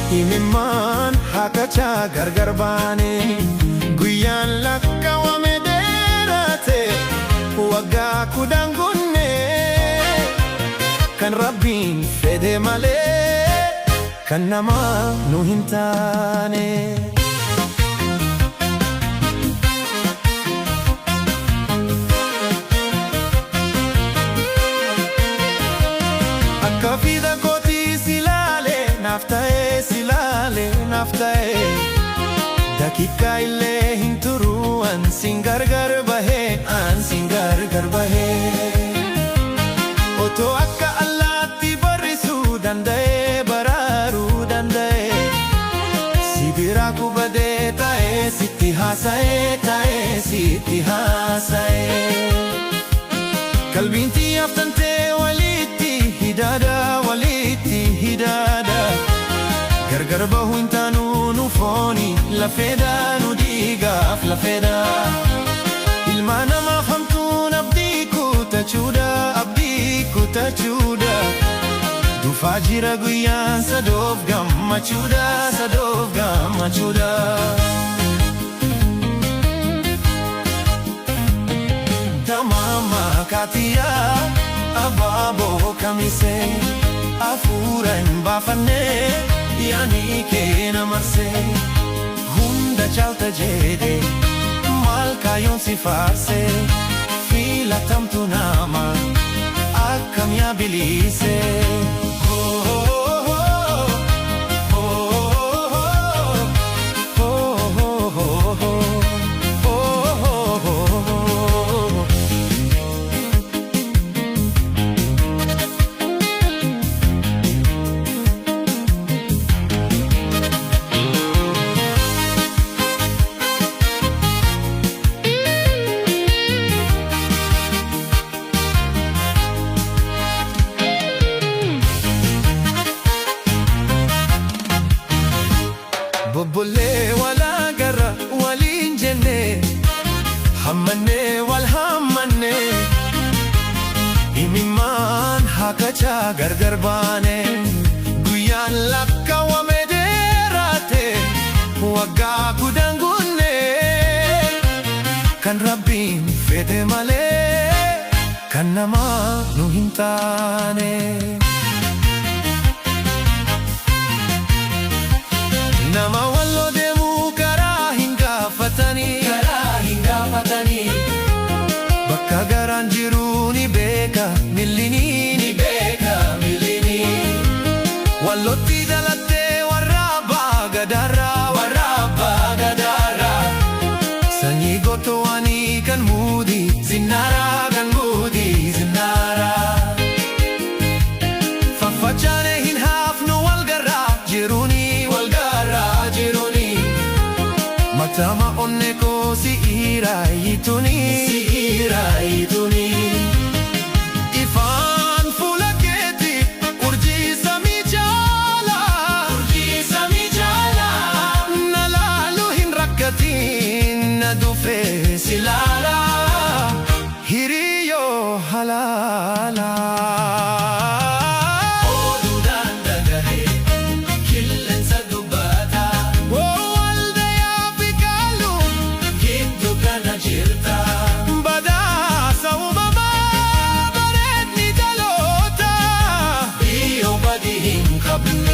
Imimmaan hakachaa gargar baane guyyaan lakkaawame dheerate waggaa 10 guunne kan Rabbiin fedhe malee kan namaa nu hin taane. Akka fiida kootii silaalee naaf ta'ee silaalee naaf ta'ee dakiikaa illee hin turu ansiin gargar bahee otoo akka allaatti barrisuu danda'ee baraaruu danda'ee sibiraa kubadee ta'ee sitti haasa'ee qalbiin xiyyaaf tantee walitti hidaada gargar bahuu hin taanu nu fooni lafeedha nu dhiigaaf lafeedha ilma namaaf hamtuun abdii kutachuudha dhufaa jira guyyaan sadoof gammachuudha. Tamama kaatiyaa abaaboo kamisee afuura hin baafannee yaanii keena marsee hunda caalta jedhee maal kaayyoon si faarsee filatamtu nama akkam yaa bilisee. Bobbolee walaa garra waliin jennee hammannee wal hammannee imimmaan hakachaa gargar baane guyyaan lakkaawame dheerate waggaa 10 guunne kan Rabbiin fedhe malee kan namaa nu hin taane. Nama walloo deemuu karaa hin gaafatanii bakka garaan jiru ni beeka millinii wallootti dhalattee warra abbaa gadaarraa sanyii gootoowwanii kan muudii zinnaara faffacaane hin haafnu walgarraa jiruuni matama onne ko si'iraayituni ifaan fuula keeti urjii samii jaala na laalu hin rakkatiin na dhufee si laala hiriyyoo halaala. Up